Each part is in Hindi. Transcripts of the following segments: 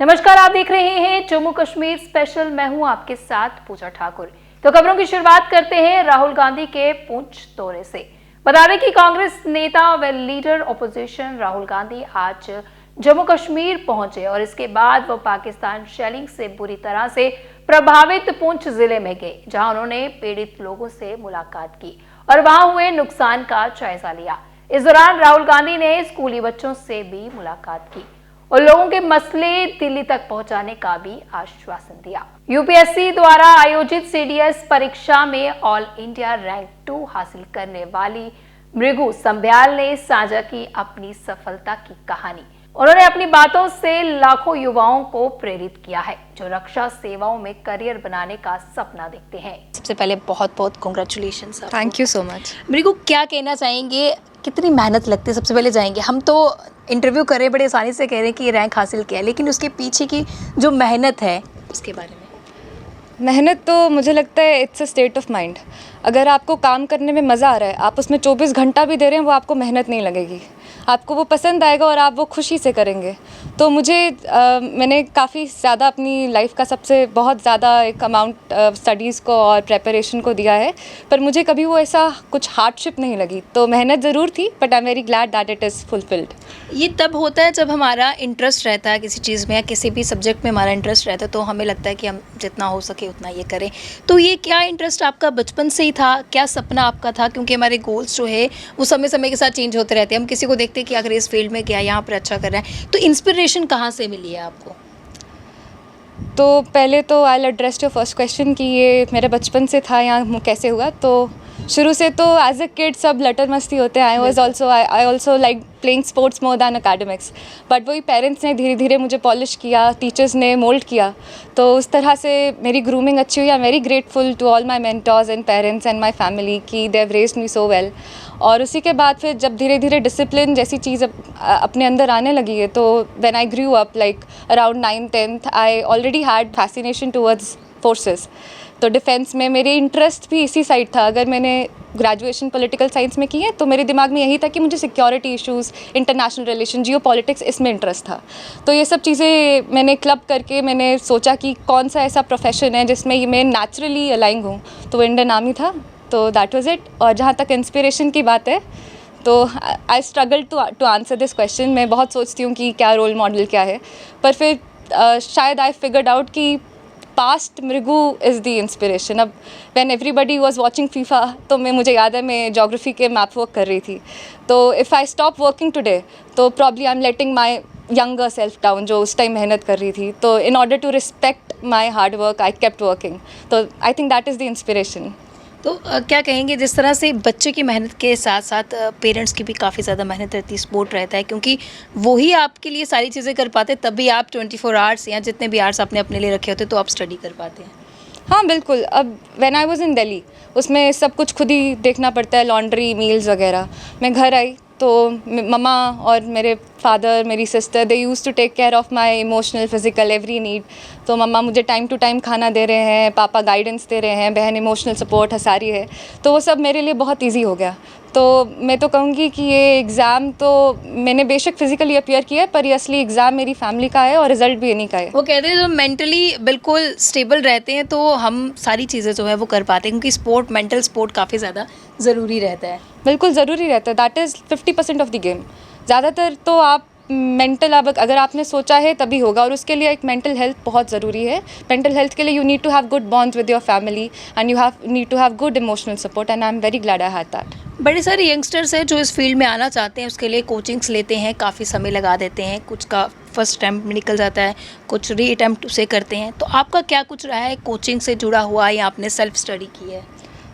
नमस्कार, आप देख रहे हैं जम्मू कश्मीर स्पेशल। मैं हूं आपके साथ पूजा ठाकुर। तो खबरों की शुरुआत करते हैं राहुल गांधी के पुंछ दौरे से। बता दें कि कांग्रेस नेता व लीडर ऑपोजिशन राहुल गांधी आज जम्मू कश्मीर पहुंचे और इसके बाद वो पाकिस्तान शेलिंग से बुरी तरह से प्रभावित पुंछ जिले में गए, जहां उन्होंने पीड़ित लोगों से मुलाकात की और वहां हुए नुकसान का जायजा लिया। इस दौरान राहुल गांधी ने स्कूली बच्चों से भी मुलाकात की और लोगों के मसले दिल्ली तक पहुंचाने का भी आश्वासन दिया। यूपीएससी द्वारा आयोजित सीडीएस परीक्षा में ऑल इंडिया रैंक 2 हासिल करने वाली मृगु संभ्याल ने साझा की अपनी सफलता की कहानी। उन्होंने अपनी बातों से लाखों युवाओं को प्रेरित किया है जो रक्षा सेवाओं में करियर बनाने का सपना देखते हैं। सबसे पहले बहुत बहुत congratulations. Thank you so much. Mrigu, क्या कहना चाहेंगे, कितनी मेहनत लगती है? सबसे पहले जाएंगे, हम तो इंटरव्यू कर रहे बड़े आसानी से कह रहे हैं कि ये रैंक हासिल किया है, लेकिन उसके पीछे की जो मेहनत है उसके बारे में। मेहनत तो मुझे लगता है it's a state of mind. अगर आपको काम करने में मज़ा आ रहा है, आप उसमें 24 घंटा भी दे रहे हैं, वो आपको मेहनत नहीं लगेगी, आपको वो पसंद आएगा और आप वो खुशी से करेंगे। तो मुझे मैंने काफ़ी ज़्यादा अपनी लाइफ का सबसे बहुत ज़्यादा एक अमाउंट स्टडीज़ को और प्रेपरेशन को दिया है, पर मुझे कभी वो ऐसा कुछ हार्डशिप नहीं लगी। तो मेहनत ज़रूर थी, but I am very glad that it is fulfilled. ये तब होता है जब हमारा इंटरेस्ट रहता है किसी चीज़ में या किसी भी सब्जेक्ट में हमारा इंटरेस्ट रहता है, तो हमें लगता है कि हम जितना हो सके उतना ये करें। तो ये क्या इंटरेस्ट आपका बचपन से ही था? क्या सपना आपका था? क्योंकि हमारे गोल्स जो है वो समय समय के साथ चेंज होते रहते हैं। हम किसी को देखते हैं कि अगर इस फील्ड में गया, यहाँ पर अच्छा कर रहा है, तो इंस्पिरेशन कहाँ से मिली है आपको? तो पहले तो I address your first question कि ये मेरे बचपन से था या कैसे हुआ। तो शुरू से तो एज अ किड सब लटर मस्ती होते हैं। I also like playing sports more than academics, but वही पेरेंट्स ने धीरे धीरे मुझे पॉलिश किया, टीचर्स ने मोल्ड किया, तो उस तरह से मेरी ग्रूमिंग अच्छी हुई। I am very grateful to all my mentors and parents and my family कि they have raised me so well. और उसी के बाद फिर जब धीरे धीरे डिसिप्लिन जैसी चीज़ अपने अंदर आने लगी है, तो when I grew up like around 9th-10th I already had fascination towards forces. तो डिफेंस में मेरे इंटरेस्ट भी इसी साइड था। अगर मैंने ग्रेजुएशन पॉलिटिकल साइंस में की है तो मेरे दिमाग में यही था कि मुझे सिक्योरिटी इश्यूज़, इंटरनेशनल रिलेशन, जियो पॉलिटिक्स, इसमें इंटरेस्ट था। तो ये सब चीज़ें मैंने क्लब करके मैंने सोचा कि कौन सा ऐसा प्रोफेशन है जिसमें मैं नेचुरली अलाइंग हूँ, तो वो इंडियन आर्मी था। तो दैट वाज इट। और जहाँ तक इंस्पिरेशन की बात है, तो I struggle to answer this question. मैं बहुत सोचती हूँ कि क्या रोल मॉडल क्या है, पर फिर शायद आई फिगर्ड आउट कि पास्ट मृगु इज़ द इंस्पिरेशन। अब when everybody was watching FIFA, तो मुझे याद है मैं ज्योग्राफी के मैप वर्क कर रही थी। तो if I stop working today, तो probably I am letting my younger self down जो उस टाइम मेहनत कर रही थी। तो in order to respect my hard work I kept working. तो I think that is the inspiration. तो क्या कहेंगे, जिस तरह से बच्चे की मेहनत के साथ साथ पेरेंट्स की भी काफ़ी ज़्यादा मेहनत रहती है, सपोर्ट रहता है, क्योंकि वही आपके लिए सारी चीज़ें कर पाते, तभी आप 24 आवर्स या जितने भी आवर्स आपने अपने लिए रखे होते तो आप स्टडी कर पाते हैं। हाँ बिल्कुल। अब when I was in Delhi, उसमें सब कुछ खुद ही देखना पड़ता है, लॉन्ड्री, मील्स वगैरह। मैं घर आई तो मम्मा और मेरे फादर, मेरी sister, they use to take care of my emotional, physical every need. तो मम्मा मुझे टाइम टू टाइम खाना दे रहे हैं, पापा गाइडेंस दे रहे हैं, बहन इमोशनल सपोर्ट हंसा रही है। तो वो सब मेरे लिए बहुत ईजी हो गया। तो मैं तो कहूँगी कि ये एग्ज़ाम तो मैंने बेशक फिज़िकली अपीयर किया है, पर ये असली एग्ज़ाम मेरी फैमिली का है और रिज़ल्ट भी इन्हीं का है। वो कहते हैं जो मेंटली बिल्कुल स्टेबल रहते हैं तो हम सारी चीज़ें जो है वो कर पाते हैं, क्योंकि स्पोर्ट, मेंटल सपोर्ट काफ़ी ज़्यादा ज़रूरी रहता है। बिल्कुल ज़रूरी रहता है। That is 50% of the game. ज़्यादातर तो आप मेंटल, अब अगर आपने सोचा है तभी होगा, और उसके लिए एक मेंटल हेल्थ बहुत ज़रूरी है। मेंटल हेल्थ के लिए you need to have good bonds with your family and you need to have good emotional support, and I am very glad I had that. बड़े सारे यंगस्टर्स हैं जो इस फील्ड में आना चाहते हैं, उसके लिए कोचिंग्स लेते हैं, काफ़ी समय लगा देते हैं, कुछ का फर्स्ट अटैम्प्ट में निकल जाता है, कुछ री अटैम्प्ट उसे करते हैं। तो आपका क्या कुछ रहा है कोचिंग से जुड़ा हुआ, या आपने सेल्फ स्टडी की है?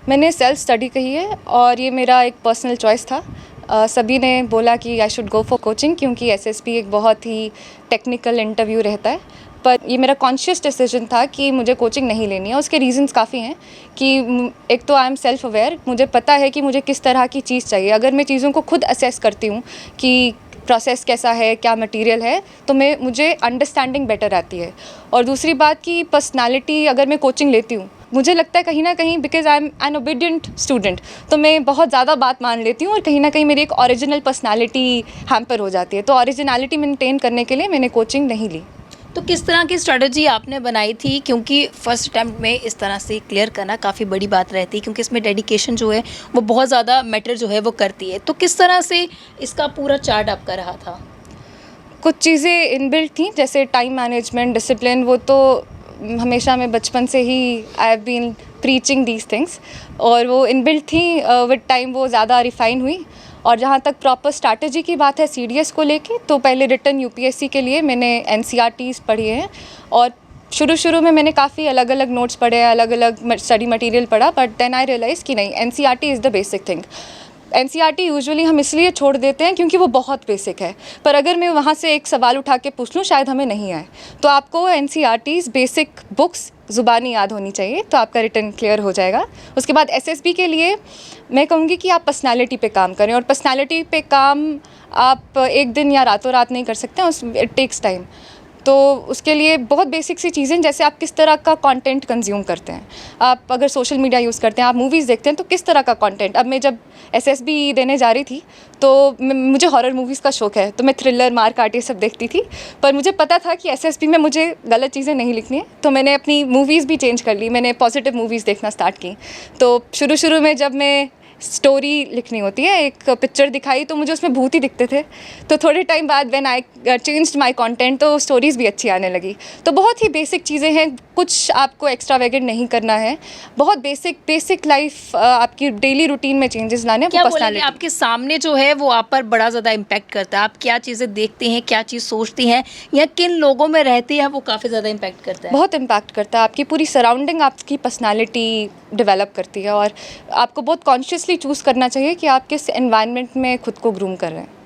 मैंने सेल्फ स्टडी की है और ये मेरा एक पर्सनल चॉइस था। सभी ने बोला कि I should go for coaching, क्योंकि एसएसपी एक बहुत ही टेक्निकल इंटरव्यू रहता है, पर ये मेरा कॉन्शियस डिसीजन था कि मुझे कोचिंग नहीं लेनी है। उसके रीजंस काफ़ी हैं कि एक तो आई एम सेल्फ अवेयर, मुझे पता है कि मुझे किस तरह की चीज़ चाहिए। अगर मैं चीज़ों को खुद असेस करती हूँ कि प्रोसेस कैसा है, क्या मटेरियल है, तो मुझे अंडरस्टैंडिंग बेटर आती है। और दूसरी बात कि पर्सनालिटी, अगर मैं कोचिंग लेती हूँ, मुझे लगता है कहीं ना कहीं, because I am N obedient student, तो मैं बहुत ज़्यादा बात मान लेती हूँ और कहीं ना कहीं मेरी एक ओरिजिनल पर्सनालिटी हैम्पर हो जाती है। तो ओरिजिनलिटी मेंटेन करने के लिए मैंने कोचिंग नहीं ली। तो किस तरह की स्ट्रेटजी आपने बनाई थी, क्योंकि फर्स्ट अटैम्प्ट में इस तरह से क्लियर करना काफ़ी बड़ी बात रहती है, क्योंकि इसमें डेडिकेशन जो है वो बहुत ज़्यादा मैटर जो है वो करती है। तो किस तरह से इसका पूरा चार्ट आपका रहा था? कुछ चीज़ें इनबिल्ट थी, जैसे टाइम मैनेजमेंट, डिसिप्लिन, वो तो हमेशा मैं बचपन से ही I have been preaching these things, और वो इनबिल्ट थी। विद टाइम वो ज़्यादा रिफाइन हुई। और जहाँ तक प्रॉपर स्ट्रैटेजी की बात है सीडीएस को लेके, तो पहले रिटर्न यूपीएससी के लिए मैंने एनसीईआरटीज़ पढ़ी हैं, और शुरू में मैंने काफ़ी अलग अलग नोट्स पढ़े, अलग अलग स्टडी मटेरियल पढ़ा, बट देन आई रियलाइज़ कि नहीं, NCERT is the basic thing. NCERT usually हम इसलिए छोड़ देते हैं क्योंकि वो बहुत बेसिक है, पर अगर मैं वहाँ से एक सवाल उठा के पूछ लूँ, शायद हमें नहीं आए। तो आपको एनसीईआरटीज़ बेसिक बुक्स ज़ुबानी याद होनी चाहिए, तो आपका रिटर्न क्लियर हो जाएगा। उसके बाद एसएसबी के लिए मैं कहूँगी कि आप पर्सनालिटी पे काम करें, और पर्सनालिटी पे काम आप एक दिन या रातों रात नहीं कर सकते हैं, इट टेक्स टाइम। तो उसके लिए बहुत बेसिक सी चीज़ें, जैसे आप किस तरह का कंटेंट कंज्यूम करते हैं। आप अगर सोशल मीडिया यूज़ करते हैं, आप मूवीज़ देखते हैं, तो किस तरह का कंटेंट। अब मैं जब एसएसबी देने जा रही थी, तो मुझे हॉरर मूवीज़ का शौक है, तो मैं थ्रिलर, मारकाट ये सब देखती थी। पर मुझे पता था कि एसएसबी में मुझे गलत चीज़ें नहीं लिखनी है, तो मैंने अपनी मूवीज़ भी चेंज कर ली। मैंने पॉजिटिव मूवीज़ देखना स्टार्ट की। तो शुरू में जब मैं स्टोरी लिखनी होती है, एक पिक्चर दिखाई तो मुझे उसमें भूत ही दिखते थे, तो थोड़े टाइम बाद when I changed my content, तो स्टोरीज़ भी अच्छी आने लगी। तो बहुत ही बेसिक चीज़ें हैं, कुछ आपको एक्स्ट्रावेगेंट नहीं करना है, बहुत बेसिक लाइफ आपकी डेली रूटीन में चेंजेस लाने हैं। क्या वो बोलेंगे, पर्सनालिटी आपके सामने जो है वो आप पर बड़ा ज़्यादा इम्पैक्ट करता है? आप क्या चीज़ें देखते हैं, क्या चीज़ सोचती हैं, या किन लोगों में रहती है, वो काफ़ी ज़्यादा इम्पैक्ट करता है? बहुत इम्पैक्ट करता है। आपकी पूरी सराउंडिंग आपकी पर्सनालिटी डेवलप करती है, और आपको बहुत कॉन्शियसली चूज़ करना चाहिए कि आप किस एनवायरनमेंट में खुद को ग्रूम कर रहे हैं।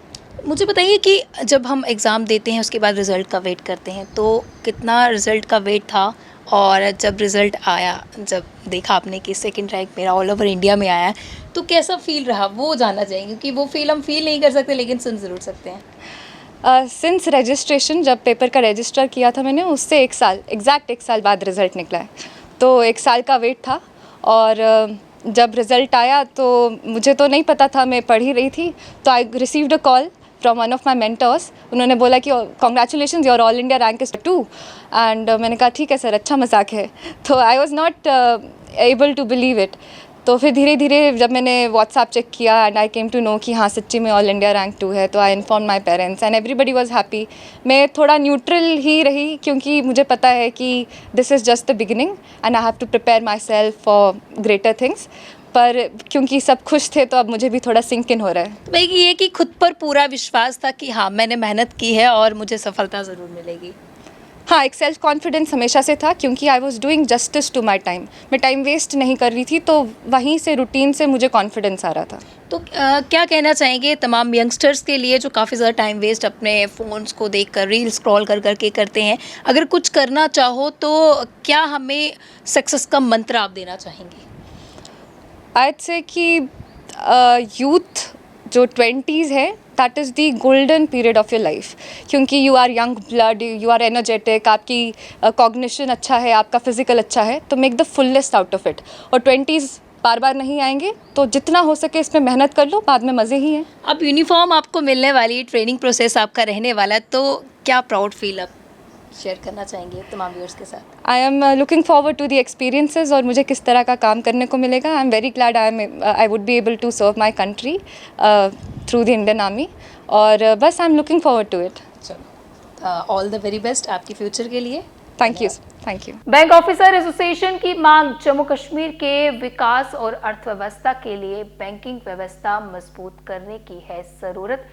मुझे बताइए कि जब हम एग्ज़ाम देते हैं उसके बाद रिज़ल्ट का वेट करते हैं, तो कितना रिज़ल्ट का वेट था? और जब रिज़ल्ट आया, जब देखा आपने कि सेकंड रैंक मेरा ऑल ओवर इंडिया में आया है, तो कैसा फ़ील रहा, वो जानना चाहेंगे, क्योंकि वो फ़ील हम फ़ील नहीं कर सकते लेकिन सुन ज़रूर सकते हैं। सिंस रजिस्ट्रेशन, जब पेपर का रजिस्टर किया था मैंने, उससे एग्जैक्ट एक साल बाद रिज़ल्ट निकला है, तो एक साल का वेट था। और जब रिज़ल्ट आया तो मुझे तो नहीं पता था, मैं पढ़ ही रही थी, तो I received a call from one of my mentors. उन्होंने बोला कि congratulation, your all India rank is 2। And मैंने कहा ठीक है सर, अच्छा मजाक है। तो I was not able to believe it. तो फिर धीरे धीरे जब मैंने व्हाट्सएप चेक किया, and I came to know कि हाँ सच्ची में ऑल इंडिया रैंक 2 है, तो I inform my parents and everybody was happy. मैं थोड़ा न्यूट्रल ही रही, क्योंकि मुझे पता है कि this is just the beginning and I have to prepare myself for greater things. पर क्योंकि सब खुश थे, तो अब मुझे भी थोड़ा सिंक इन हो रहा है। तो भाई ये कि खुद पर पूरा विश्वास था कि हाँ मैंने मेहनत की है और मुझे सफलता ज़रूर मिलेगी। हाँ, एक सेल्फ कॉन्फिडेंस हमेशा से था, क्योंकि I was doing justice to my time. मैं टाइम वेस्ट नहीं कर रही थी, तो वहीं से रूटीन से मुझे कॉन्फिडेंस आ रहा था। तो क्या कहना चाहेंगे तमाम यंगस्टर्स के लिए जो काफ़ी ज़्यादा टाइम वेस्ट अपने फ़ोन्स को देखकर, रील स्क्रॉल कर करके करते हैं, अगर कुछ करना चाहो तो क्या हमें सक्सेस का मंत्र आप देना चाहेंगे? I'd say कि यूथ जो 20s है, that is the golden period of your life, क्योंकि you are young blood, you are energetic, आपकी कॉग्निशन अच्छा है, आपका फिजिकल अच्छा है, तो make the fullest out of it. और 20s बार बार नहीं आएंगे, तो जितना हो सके इसमें मेहनत कर लो, बाद में मज़े ही हैं। अब यूनिफॉर्म आपको मिलने वाली, ट्रेनिंग प्रोसेस आपका रहने वाला है, तो क्या प्राउड फील आप शेयर करना चाहेंगे तमाम व्यूअर्स के साथ? I am looking forward to the experiences, और मुझे किस तरह का काम करने को मिलेगा। I am very glad I would be able to serve my country through the Indian army, और बस I am looking forward to it. चलो, ऑल द वेरी बेस्ट आपके फ्यूचर के लिए। Thank you. Bank officer association की मांग, जम्मू कश्मीर के विकास और अर्थव्यवस्था के लिए बैंकिंग व्यवस्था मजबूत करने की है जरूरत।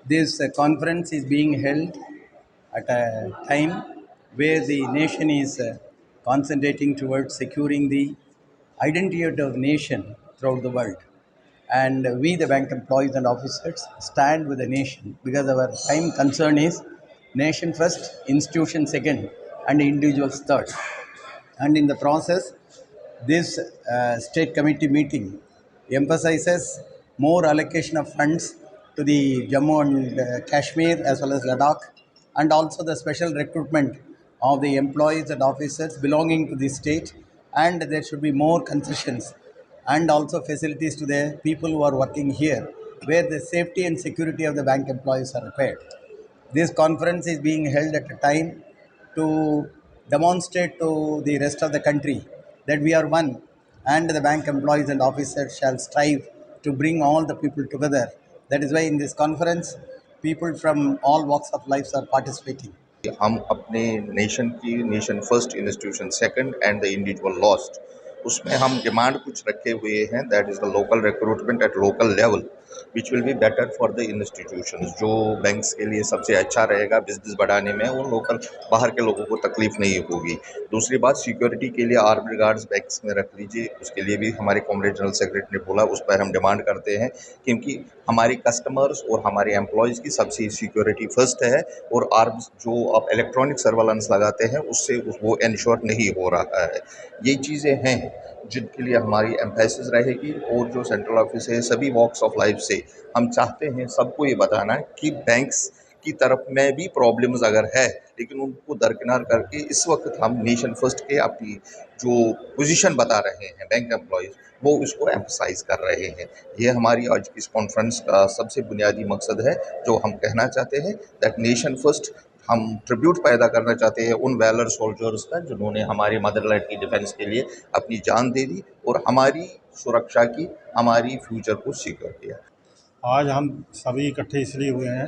This conference is being held at a time where the nation is concentrating towards securing the identity of the nation throughout the world. And we, the bank employees and officers, stand with the nation because our prime concern is nation first, institution second, and individuals third. And in the process, this state committee meeting emphasizes more allocation of funds to the Jammu and Kashmir as well as Ladakh, and also the special recruitment of the employees and officers belonging to the state, and there should be more concessions and also facilities to the people who are working here, where the safety and security of the bank employees are required. This conference is being held at a time to demonstrate to the rest of the country that we are one, and the bank employees and officers shall strive to bring all the people together. That is why in this conference, people from all walks of life are participating. हम अपने नेशन की nation first institution second and the individual lost, उसमें हम डिमांड कुछ रखे हुए हैं, that is the local recruitment at local level which will be better for the institutions. जो बैंक्स के लिए सबसे अच्छा रहेगा बिजनेस बढ़ाने में, वो लोकल बाहर के लोगों को तकलीफ नहीं होगी। दूसरी बात, सिक्योरिटी के लिए आर्म्ड गार्ड्स बैंक्स में रख लीजिए, उसके लिए भी हमारे कॉमरेड जनरल सेक्रेटरी ने बोला, उस पर हम डिमांड करते हैं, क्योंकि हमारे कस्टमर्स और हमारे एम्प्लॉयज़ की सबसे सिक्योरिटी फर्स्ट है। और आर्म्स जो आप इलेक्ट्रॉनिक सर्वेलेंस लगाते हैं उससे वो इंश्योर नहीं हो रहा है। ये चीज़ें हैं जिनके लिए हमारी एम्फेसिस रहेगी। और जो सेंट्रल ऑफिस है, सभी वॉक्स ऑफ लाइफ से हम चाहते हैं सबको ये बताना कि बैंक्स की तरफ में भी प्रॉब्लम्स अगर है, लेकिन उनको दरकिनार करके इस वक्त हम नेशन फर्स्ट के अपनी जो पोजीशन बता रहे हैं बैंक एम्प्लॉयज़, वो इसको एम्फसाइज कर रहे हैं। ये हमारी आज की इस कॉन्फ्रेंस का सबसे बुनियादी मकसद है, जो हम कहना चाहते हैं दैट नेशन फर्स्ट। हम ट्रिब्यूट पैदा करना चाहते हैं उन वैलर सोल्जर्स का जिन्होंने हमारे मदरलैंड की डिफेंस के लिए अपनी जान दे दी और हमारी सुरक्षा की, हमारी फ्यूचर को सिक्योर किया। आज हम सभी इकट्ठे इसलिए हुए हैं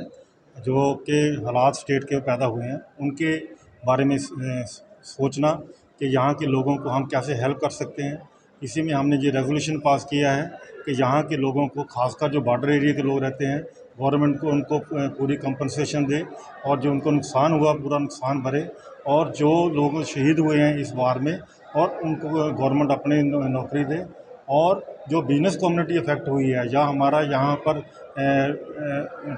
जो कि हालात स्टेट के पैदा हुए हैं, उनके बारे में सोचना कि यहाँ के लोगों को हम कैसे हेल्प कर सकते हैं। इसी में हमने ये रेजोल्यूशन पास किया है कि यहाँ के लोगों को, खासकर जो बॉर्डर एरिया के लोग रहते हैं, गवर्नमेंट को उनको पूरी कंपनसेशन दे और जो उनको नुकसान हुआ पूरा नुकसान भरे, और जो लोग शहीद हुए हैं इस वार में और उनको गवर्नमेंट अपने नौकरी दे। और जो बिजनेस कम्युनिटी इफ़ेक्ट हुई है या हमारा यहाँ पर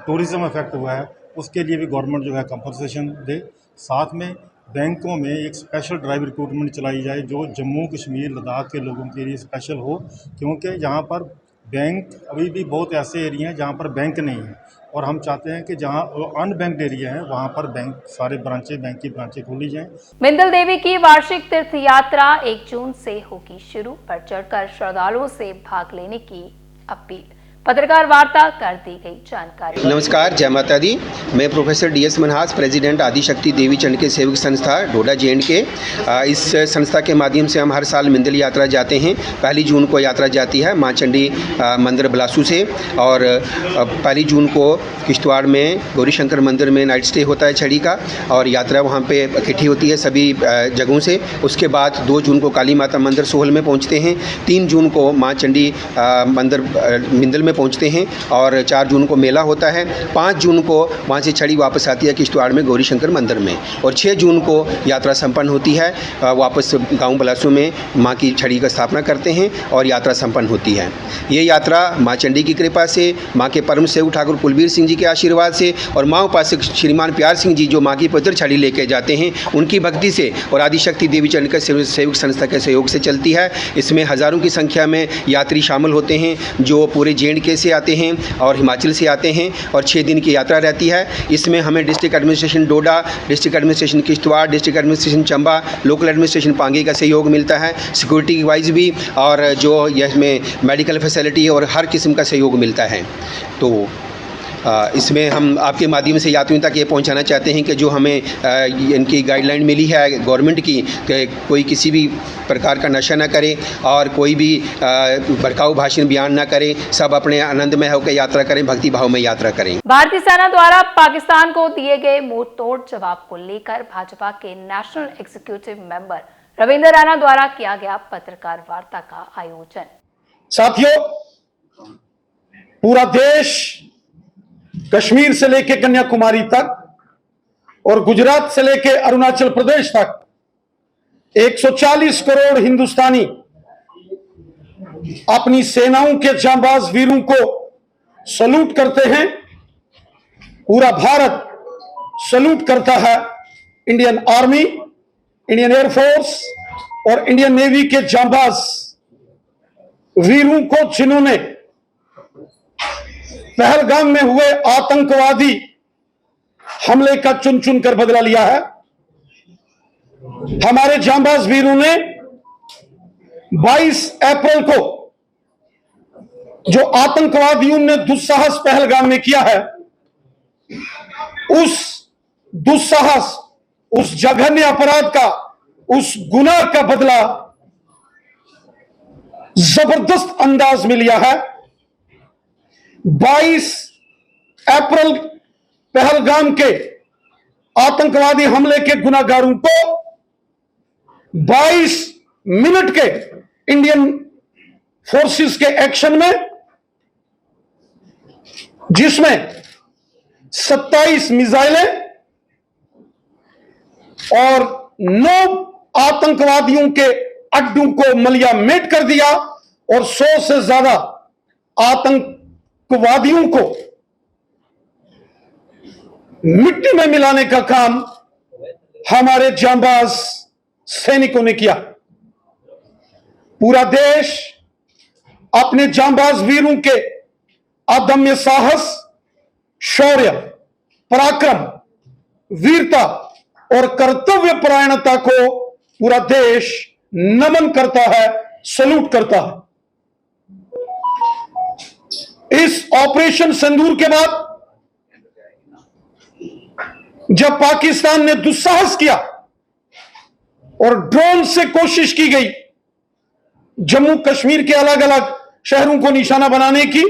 टूरिज़्म इफ़ेक्ट हुआ है, उसके लिए भी गवर्नमेंट जो है कंपनसेशन दे। साथ में बैंकों में एक स्पेशल ड्राइव रिक्रूटमेंट चलाई जाए जो जम्मू कश्मीर लद्दाख के लोगों के लिए स्पेशल हो, क्योंकि यहाँ पर बैंक अभी भी बहुत ऐसे एरिया हैं जहाँ पर बैंक नहीं है, और हम चाहते हैं कि जहाँ अनबैंक्ड एरिया है वहाँ पर बैंक सारे बैंक की ब्रांचें खोली जाएं। बिंदल देवी की वार्षिक तीर्थ यात्रा 1 जून से होगी शुरू। बढ़ चढ़कर श्रद्धालुओं से भाग लेने की अपील। पत्रकार वार्ता कर दी गई जानकारी। नमस्कार, जय माता दी। मैं professor DS Manhas, president Adishakti Devi Chand के सेवक संस्था डोडा JNK। इस संस्था के माध्यम से हम हर साल मिंदल यात्रा जाते हैं। 1 जून को यात्रा जाती है माँ चंडी मंदिर बिलासू से, और 1 जून को किश्तवाड़ में गौरी शंकर मंदिर में नाइट स्टे होता है छड़ी का, और यात्रा वहाँ पे इकट्ठी होती है सभी जगहों से। उसके बाद 2 जून को काली माता मंदिर सोहल में पहुँचते हैं, 3 जून को माँ चंडी मंदिर मिंदल में पहुंचते हैं, और 4 जून को मेला होता है। 5 जून को वहां से छड़ी वापस आती है किश्तवाड़ में गौरी शंकर मंदिर में, और 6 जून को यात्रा संपन्न होती है। वापस गांव बलासू में मां की छड़ी का स्थापना करते हैं और यात्रा संपन्न होती है। ये यात्रा मां चंडी की कृपा से, मां के परम सेवक ठाकुर कुलबीर सिंह जी के आशीर्वाद से, और मां उपासक श्रीमान प्यार सिंह जी जो मां की पवित्र छड़ी लेके जाते हैं उनकी भक्ति से, और आदिशक्ति देवी चंड के सेवक संस्था के सहयोग से चलती है। इसमें हज़ारों की संख्या में यात्री शामिल होते हैं जो पूरे JNK से आते हैं और हिमाचल से आते हैं, और 6 दिन की यात्रा रहती है। इसमें हमें district administration Doda, district administration Kishtwar, district administration Chamba, local administration Pangi का सहयोग मिलता है, सिक्योरिटी वाइज भी, और जो इसमें मेडिकल फैसिलिटी और हर किस्म का सहयोग मिलता है। तो इसमें हम आपके माध्यम से यात्रियों तक ये पहुंचाना चाहते हैं कि जो हमें इनकी गाइडलाइन मिली है गवर्नमेंट की कि कोई किसी भी प्रकार का नशा ना करे और कोई भी भड़काऊ भाषण बयान ना करे, सब अपने आनंद में होकर यात्रा करें, भक्ति भाव में यात्रा करें। भारतीय सेना द्वारा पाकिस्तान को दिए गए मुंह तोड़ जवाब को लेकर भाजपा के national executive member Ravindra Rana द्वारा किया गया पत्रकार वार्ता का आयोजन। साथियों, पूरा देश कश्मीर से लेकर कन्याकुमारी तक और गुजरात से लेकर अरुणाचल प्रदेश तक 140 करोड़ हिंदुस्तानी अपनी सेनाओं के जांबाज वीरों को सलूट करते हैं। पूरा भारत सलूट करता है इंडियन आर्मी, इंडियन एयरफोर्स और इंडियन नेवी के जांबाज वीरों को, जिन्होंने पहलगाम में हुए आतंकवादी हमले का चुन चुन कर बदला लिया है। हमारे जांबाज वीरों ने 22 अप्रैल को जो आतंकवादियों ने दुस्साहस पहलगाम में किया है, उस दुस्साहस उस जघन्य अपराध का, उस गुनाह का बदला जबरदस्त अंदाज में लिया है। 22 अप्रैल पहलगाम के आतंकवादी हमले के गुनाहगारों को 22 मिनट के इंडियन फोर्सेस के एक्शन में, जिसमें 27 मिसाइलें और 9 आतंकवादियों के अड्डों को मलियामेट कर दिया और 100 से ज्यादा आतंकवादियों को मिट्टी में मिलाने का काम हमारे जांबाज सैनिकों ने किया। पूरा देश अपने जांबाज वीरों के अदम्य साहस, शौर्य, पराक्रम, वीरता और कर्तव्य परायणता को पूरा देश नमन करता है, सल्यूट करता है। इस ऑपरेशन सिंदूर के बाद जब पाकिस्तान ने दुस्साहस किया और ड्रोन से कोशिश की गई जम्मू कश्मीर के अलग अलग शहरों को निशाना बनाने की,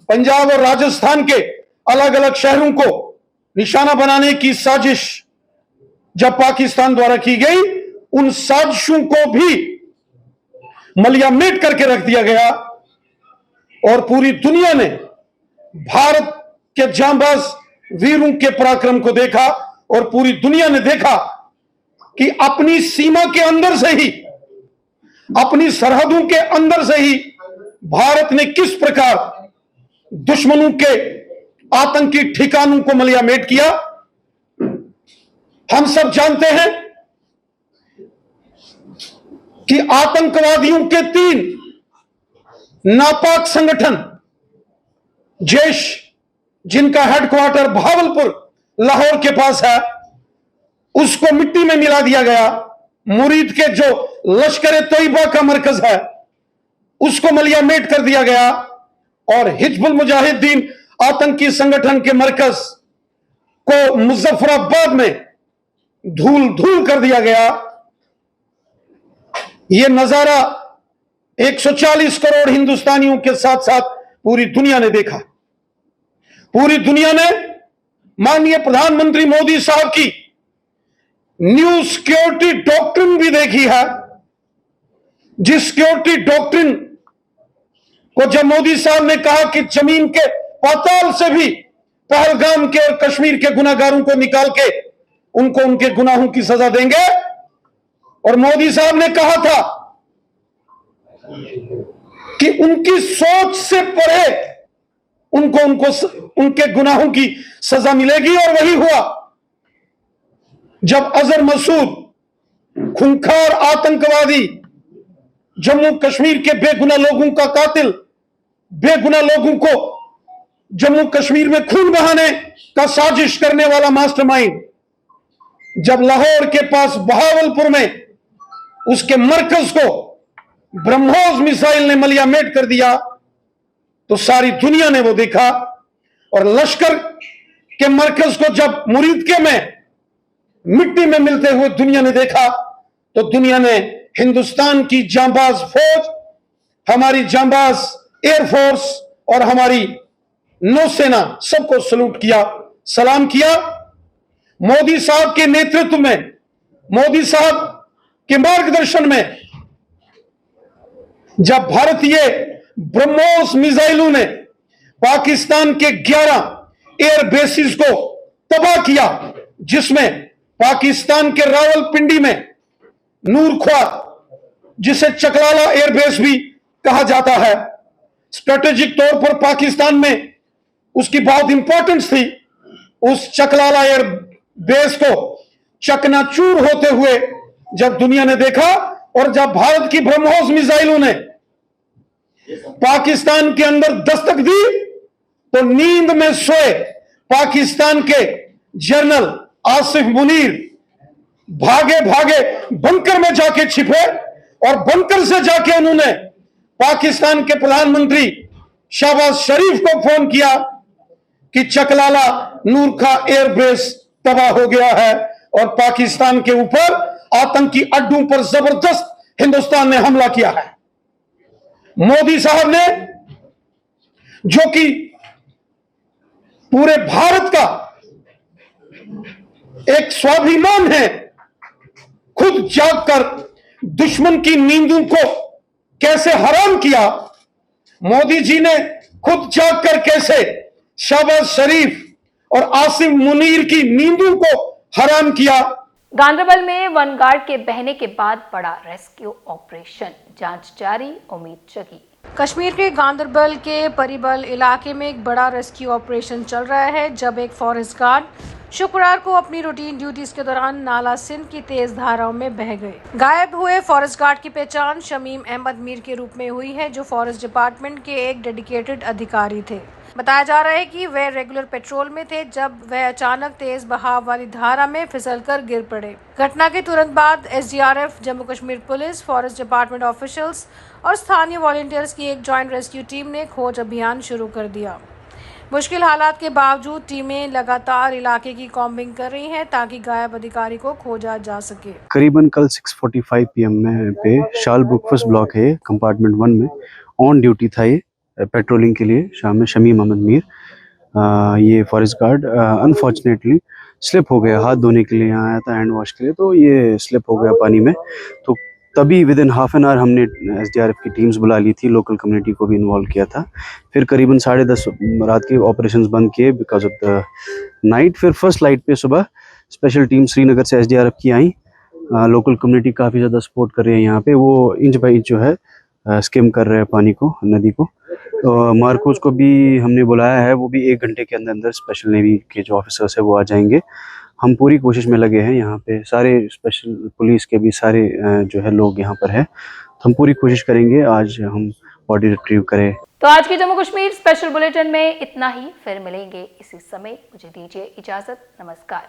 पंजाब और राजस्थान के अलग अलग शहरों को निशाना बनाने की साजिश जब पाकिस्तान द्वारा की गई, उन साजिशों को भी मलियामेट करके रख दिया गया और पूरी दुनिया ने भारत के जांबाज वीरों के पराक्रम को देखा और पूरी दुनिया ने देखा कि अपनी सीमा के अंदर से ही, अपनी सरहदों के अंदर से ही भारत ने किस प्रकार दुश्मनों के आतंकी ठिकानों को मलियामेट किया। हम सब जानते हैं कि आतंकवादियों के 3 नापाक संगठन, जैश जिनका हेडक्वार्टर भावलपुर लाहौर के पास है, उसको मिट्टी में मिला दिया गया। मुरीद के जो लश्कर तैयबा का मरकज है उसको मलियामेट कर दिया गया और हिजबुल मुजाहिदीन आतंकी संगठन के मरकज को मुजफ्फराबाद में धूल धूल कर दिया गया। यह नजारा 140 करोड़ हिंदुस्तानियों के साथ साथ पूरी दुनिया ने देखा। पूरी दुनिया ने माननीय प्रधानमंत्री मोदी साहब की न्यू सिक्योरिटी डॉक्ट्रिन भी देखी है, जिस सिक्योरिटी डॉक्ट्रिन को जब मोदी साहब ने कहा कि जमीन के पाताल से भी पहलगाम के और कश्मीर के गुनाहगारों को निकाल के उनको उनके गुनाहों की सजा देंगे, और मोदी साहब ने कहा था कि उनकी सोच से परे उनको उनके गुनाहों की सजा मिलेगी, और वही हुआ। जब अजहर मसूद खूंखार आतंकवादी, जम्मू कश्मीर के बेगुनाह लोगों का कातिल, बेगुनाह लोगों को जम्मू कश्मीर में खून बहाने का साजिश करने वाला मास्टरमाइंड, जब लाहौर के पास बहावलपुर में उसके मरकज को ब्रह्मोस मिसाइल ने मलियामेट कर दिया, तो सारी दुनिया ने वो देखा। और लश्कर के मरकज को जब मुरीदके में मिट्टी में मिलते हुए दुनिया ने देखा, तो दुनिया ने हिंदुस्तान की जांबाज फौज, हमारी जांबाज एयरफोर्स और हमारी नौसेना सबको सल्यूट किया, सलाम किया। मोदी साहब के नेतृत्व में, मोदी साहब के मार्गदर्शन में जब भारतीय ब्रह्मोस मिसाइलों ने पाकिस्तान के 11 एयर बेसिस को तबाह किया, जिसमें पाकिस्तान के रावलपिंडी में नूरख्वा, जिसे चकलाला एयरबेस भी कहा जाता है, स्ट्रेटेजिक तौर पर पाकिस्तान में उसकी बहुत इंपॉर्टेंस थी। उस चकलाला एयरबेस को चकनाचूर होते हुए जब दुनिया ने देखा, और जब भारत की ब्रह्मोस मिसाइलों ने पाकिस्तान के अंदर दस्तक दी, तो नींद में सोए पाकिस्तान के जनरल आसिफ मुनीर भागे भागे बंकर में जाके छिपे, और बंकर से जाके उन्होंने पाकिस्तान के प्रधानमंत्री शहबाज शरीफ को फोन किया कि चकलाला नूरख्वा एयरबेस तबाह हो गया है और पाकिस्तान के ऊपर आतंकी अड्डों पर जबरदस्त हिंदुस्तान ने हमला किया है। मोदी साहब ने, जो कि पूरे भारत का एक स्वाभिमान है, खुद जागकर दुश्मन की नींदों को कैसे हराम किया। मोदी जी ने खुद जागकर कैसे शहबाज शरीफ और आसिफ मुनीर की नींदों को हराम किया। गांधरबल में वन गार्ड के बहने के बाद बड़ा रेस्क्यू ऑपरेशन, जांच जारी, उम्मीद जगी। कश्मीर के गांधरबल के परिबल इलाके में एक बड़ा रेस्क्यू ऑपरेशन चल रहा है, जब एक फॉरेस्ट गार्ड शुक्रवार को अपनी रूटीन ड्यूटीज के दौरान नाला सिंध की तेज धाराओं में बह गए। गायब हुए फॉरेस्ट गार्ड की पहचान शमीम अहमद मीर के रूप में हुई है, जो फॉरेस्ट डिपार्टमेंट के एक डेडिकेटेड अधिकारी थे। बताया जा रहा है कि वे रेगुलर पेट्रोल में थे जब वह अचानक तेज बहाव वाली धारा में फिसलकर गिर पड़े। घटना के तुरंत बाद SDRF, Jammu Kashmir police, forest department officials और स्थानीय वॉलंटियर्स की एक जॉइंट रेस्क्यू टीम ने खोज अभियान शुरू कर दिया। मुश्किल हालात के बावजूद टीमें लगातार इलाके की कॉम्बिंग कर रही हैं ताकि गायब अधिकारी को खोजा जा सके। करीबन कल 6:45 PM में पे शाल बुकफस ब्लॉक है, कंपार्टमेंट 1 में ऑन ड्यूटी था ये पेट्रोलिंग के लिए शाम में शमीम अहमद मीर। ये फॉरेस्ट गार्ड अनफॉर्चुनेटली स्लिप हो गया, हाथ धोने के लिए यहाँ आया था हैंड वॉश के लिए, तो ये स्लिप हो गया पानी में। तो तभी with in half an hour हमने एसडीआरएफ की टीम्स बुला ली थी, लोकल कम्युनिटी को भी इन्वॉल्व किया था। फिर करीबन 10:30 रात के ऑपरेशंस बंद किए बिकॉज ऑफ द नाइट। फिर फर्स्ट लाइट पे सुबह स्पेशल टीम श्रीनगर से एसडीआरएफ की आई। लोकल कम्युनिटी काफ़ी ज़्यादा सपोर्ट कर रही है यहाँ पे, वो इंच बाई इंच जो है स्किम कर रहे हैं पानी को, नदी को। तो मार्कोस को भी हमने बुलाया है, वो भी 1 घंटे के अंदर अंदर स्पेशल नेवी के जो ऑफिसर्स है वो आ जाएंगे। हम पूरी कोशिश में लगे हैं, यहाँ पे सारे स्पेशल पुलिस के भी सारे जो है लोग यहाँ पर है। तो हम पूरी कोशिश करेंगे आज हम बॉडी रिट्रीव करें। तो आज की जम्मू कश्मीर स्पेशल बुलेटिन में इतना ही, फिर मिलेंगे इसी समय। मुझे दीजिए इजाजत, नमस्कार।